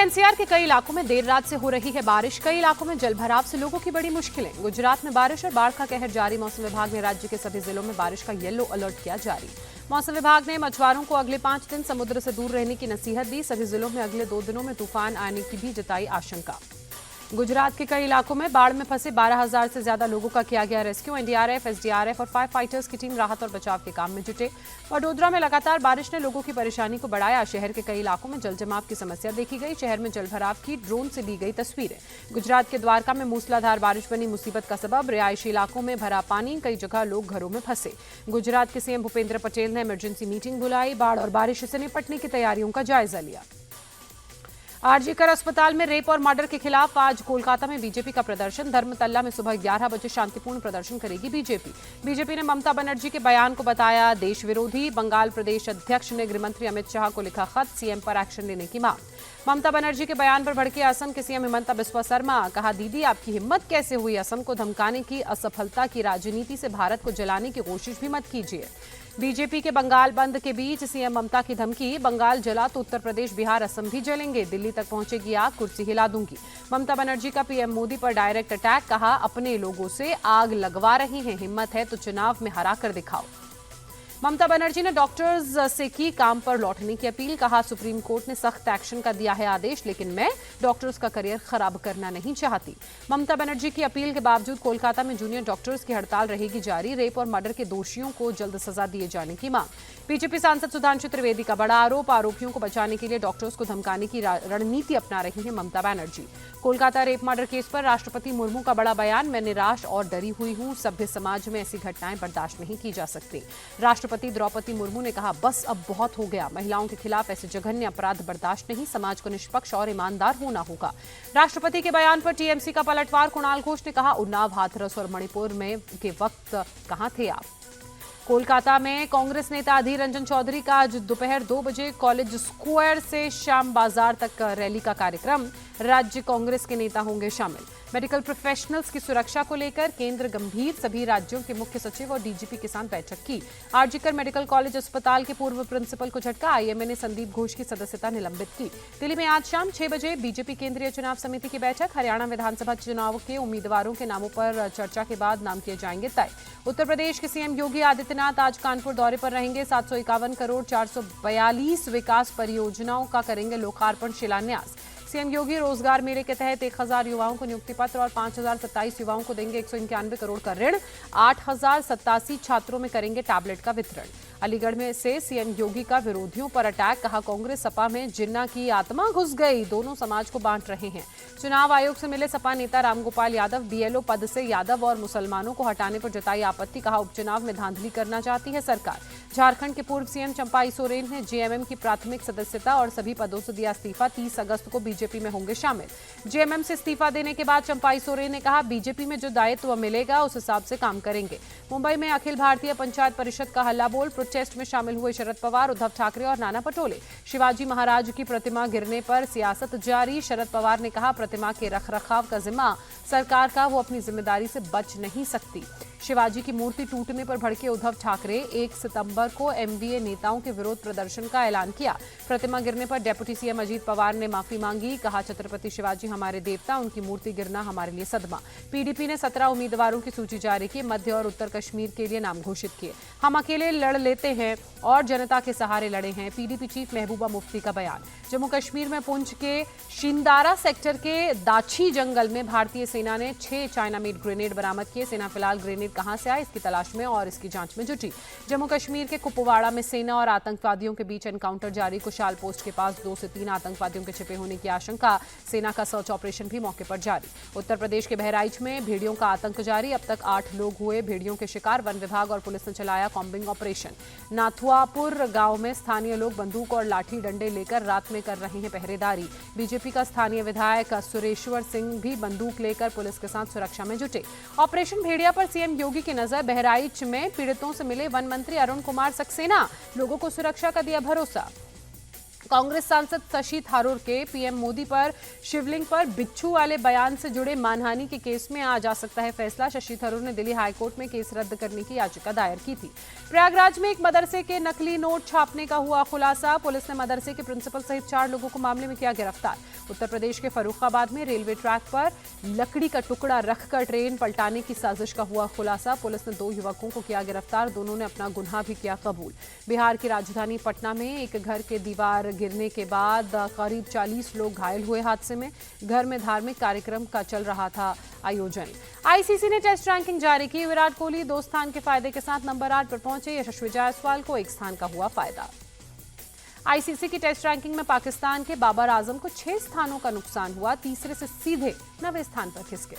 NCR के कई इलाकों में देर रात से हो रही है बारिश। कई इलाकों में जलभराव से लोगों की बड़ी मुश्किलें। गुजरात में बारिश और बाढ़ का कहर जारी। मौसम विभाग ने राज्य के सभी जिलों में बारिश का येलो अलर्ट किया जारी। मौसम विभाग ने मछुआरों को अगले 5 दिन समुद्र से दूर रहने की नसीहत दी। सभी जिलों में अगले 2 दिनों में तूफान आने की भी जताई आशंका। गुजरात के कई इलाकों में बाढ़ में फंसे 12,000 से ज्यादा लोगों का किया गया रेस्क्यू। एनडीआरएफ, एसडीआरएफ और फायर फाइटर्स की टीम राहत और बचाव के काम में जुटे। वडोदरा में लगातार बारिश ने लोगों की परेशानी को बढ़ाया। शहर के कई इलाकों में जलजमाव की समस्या देखी गई। शहर में जलभराव की ड्रोन से ली गई तस्वीरें। गुजरात के द्वारका में मूसलाधार बारिश बनी मुसीबत का सबब। रिहायशी इलाकों में भरा पानी, कई जगह लोग घरों में फंसे। गुजरात के सीएम भूपेंद्र पटेल ने इमरजेंसी मीटिंग बुलाई। बाढ़ और बारिश से निपटने की तैयारियों का जायजा लिया। आरजीकर अस्पताल में रेप और मर्डर के खिलाफ आज कोलकाता में बीजेपी का प्रदर्शन। धर्मतल्ला में सुबह 11 बजे शांतिपूर्ण प्रदर्शन करेगी बीजेपी ने ममता बनर्जी के बयान को बताया देश विरोधी। बंगाल प्रदेश अध्यक्ष ने गृहमंत्री अमित शाह को लिखा खत, सीएम पर एक्शन लेने की मांग। ममता बनर्जी के बयान पर भड़के असम के सीएम हिमंता बिस्वा शर्मा। कहा, दीदी आपकी हिम्मत कैसे हुई असम को धमकाने की? असफलता की राजनीति से भारत को जलाने की कोशिश भी मत कीजिए। बीजेपी के बंगाल बंद के बीच सीएम ममता की धमकी। बंगाल जला तो उत्तर प्रदेश, बिहार, असम भी जलेंगे। दिल्ली तक पहुंचेगी आग, कुर्सी हिला दूंगी। ममता बनर्जी का पीएम मोदी पर डायरेक्ट अटैक। कहा, अपने लोगों से आग लगवा रही हैं, हिम्मत है तो चुनाव में हरा कर दिखाओ। ममता बनर्जी ने डॉक्टर्स से की काम पर लौटने की अपील। कहा, सुप्रीम कोर्ट ने सख्त एक्शन का दिया है आदेश, लेकिन मैं डॉक्टर्स का करियर खराब करना नहीं चाहती। ममता बनर्जी की अपील के बावजूद कोलकाता में जूनियर डॉक्टर्स की हड़ताल रहेगी जारी। रेप और मर्डर के दोषियों को जल्द सजा दिए जाने की मांग। बीजेपी सांसद सुधांशु त्रिवेदी का बड़ा आरोप। आरोपियों को बचाने के लिए डॉक्टर्स को धमकाने की रणनीति अपना रही है Mamata Banerjee. Kolkata rape murder case पर राष्ट्रपति मुर्मू का बड़ा बयान। मैं निराश और डरी हुई हूं। सभ्य समाज में ऐसी घटनाएं बर्दाश्त नहीं की जा सकती। राष्ट्रपति द्रौपदी मुर्मू ने कहा, बस अब बहुत हो गया। महिलाओं के खिलाफ ऐसे जघन्य अपराध बर्दाश्त नहीं। समाज को निष्पक्ष और ईमानदार होना होगा। राष्ट्रपति के बयान पर टीएमसी का पलटवार। कुणाल घोष ने कहा, उन्नाव, हाथरस और मणिपुर में के वक्त कहां थे आप? कोलकाता में कांग्रेस नेता अधीर रंजन चौधरी का आज दोपहर 2 बजे कॉलेज स्क्वायर से श्याम बाजार तक रैली का कार्यक्रम। राज्य कांग्रेस के नेता होंगे शामिल। मेडिकल प्रोफेशनल्स की सुरक्षा को लेकर केंद्र गंभीर। सभी राज्यों के मुख्य सचिव और डीजीपी के साथ बैठक की। आरजीकर मेडिकल कॉलेज अस्पताल के पूर्व प्रिंसिपल को झटका। आईएमए ने संदीप घोष की सदस्यता निलंबित की। दिल्ली में आज शाम 6 बजे बीजेपी केंद्रीय चुनाव समिति की बैठक। हरियाणा विधानसभा चुनाव के उम्मीदवारों के नामों पर चर्चा के बाद नाम किए जाएंगे तय। उत्तर प्रदेश के सीएम योगी आदित्यनाथ आज कानपुर दौरे पर रहेंगे। 751 करोड़ 442 विकास परियोजनाओं का करेंगे लोकार्पण, शिलान्यास। सीएम योगी रोजगार मेले के तहत 1000 युवाओं को नियुक्ति पत्र और 5027 युवाओं को देंगे 191 करोड़ का ऋण। 8087 छात्रों में करेंगे टैबलेट का वितरण। अलीगढ़ में से सीएम योगी का विरोधियों पर अटैक। कहा, कांग्रेस सपा में जिन्ना की आत्मा घुस गई, दोनों समाज को बांट रहे हैं। चुनाव आयोग से मिले सपा नेता रामगोपाल यादव। बीएलओ पद से यादव और मुसलमानों को हटाने पर जताई आपत्ति। कहा, उपचुनाव में धांधली करना चाहती है सरकार। झारखंड के पूर्व सीएम चंपाई सोरेन ने जेएमएम की प्राथमिक सदस्यता और सभी पदों से दिया इस्तीफा। 30 अगस्त को बीजेपी में होंगे शामिल। जेएमएम से इस्तीफा देने के बाद चंपाई सोरेन ने कहा, बीजेपी में जो दायित्व मिलेगा उस हिसाब से काम करेंगे। मुंबई में अखिल भारतीय पंचायत परिषद का हल्ला बोल। प्रोटेस्ट में शामिल हुए शरद पवार, उद्धव ठाकरे और नाना पटोले। शिवाजी महाराज की प्रतिमा गिरने पर सियासत जारी। शरद पवार ने कहा, प्रतिमा के रखरखाव का जिम्मा सरकार का, वो अपनी जिम्मेदारी से बच नहीं सकती। शिवाजी की मूर्ति टूटने पर भड़के उद्धव ठाकरे। 1 सितंबर को एमवीए नेताओं के विरोध प्रदर्शन का ऐलान किया। प्रतिमा गिरने पर डिप्टी सीएम अजीत पवार ने माफी मांगी। कहा, छत्रपति शिवाजी हमारे देवता, उनकी मूर्ति गिरना हमारे लिए सदमा। पीडीपी ने 17 उम्मीदवारों की सूची जारी की। मध्य और उत्तर कश्मीर के लिए नाम घोषित किए। हम अकेले लड़ लेते हैं और जनता के सहारे लड़े हैं। पीडीपी चीफ महबूबा मुफ्ती का बयान। जम्मू कश्मीर में पुंछ के शिंदारा सेक्टर के दाछी जंगल में भारतीय सेना ने 6 चाइना मेड ग्रेनेड बरामद किए। सेना फिलहाल ग्रेनेड कहां से आए इसकी तलाश में और इसकी जांच में जुटी। जम्मू कश्मीर के कुपवाड़ा में सेना और आतंकवादियों के बीच एनकाउंटर जारी। कुशाल पोस्ट के पास 2 से 3 आतंकवादियों के छिपे होने की आशंका। सेना का सर्च ऑपरेशन भी मौके पर जारी। उत्तर प्रदेश के बहराइच में भेड़ियों का आतंक जारी। अब तक 8 लोग हुए भेड़ियों के शिकार। वन विभाग और पुलिस ने चलाया कॉम्बिंग ऑपरेशन। नाथुआपुर गांव में स्थानीय लोग बंदूक और लाठी डंडे लेकर रात में कर रहे हैं पहरेदारी। बीजेपी का स्थानीय विधायक सुरेश्वर सिंह भी बंदूक लेकर पुलिस के साथ सुरक्षा में जुटे। ऑपरेशन भेड़िया पर सीएम योगी की नजर। बहराइच में पीड़ितों से मिले वन मंत्री अरुण कुमार सक्सेना। लोगों को सुरक्षा का दिया भरोसा। कांग्रेस सांसद शशि थरूर के पीएम मोदी पर शिवलिंग पर बिच्छू वाले बयान से जुड़े मानहानि के केस में आ जा सकता है फैसला। शशि थरूर ने दिल्ली हाईकोर्ट में केस रद्द करने की याचिका दायर की थी। प्रयागराज में एक मदरसे के नकली नोट छापने का हुआ खुलासा। पुलिस ने मदरसे के प्रिंसिपल सहित 4 लोगों को मामले में किया गिरफ्तार। उत्तर प्रदेश के फर्रुखाबाद में रेलवे ट्रैक पर लकड़ी का टुकड़ा रखकर ट्रेन पलटाने की साजिश का हुआ खुलासा। पुलिस ने 2 युवकों को किया गिरफ्तार। दोनों ने अपना गुनाह भी किया कबूल। बिहार की राजधानी पटना में एक घर के दीवार गिरने के बाद करीब 40 लोग घायल हुए हादसे में। घर में धार्मिक कार्यक्रम का चल रहा था आयोजन। आईसीसी ने टेस्ट रैंकिंग जारी की। विराट कोहली 2 स्थान के फायदे के साथ नंबर 8 पर पहुंचे। यशस्वी जायसवाल को 1 स्थान का हुआ फायदा। आईसीसी की टेस्ट रैंकिंग में पाकिस्तान के बाबर आजम को 6 स्थानों का नुकसान हुआ। तीसरे से सीधे 9वें स्थान पर खिसके।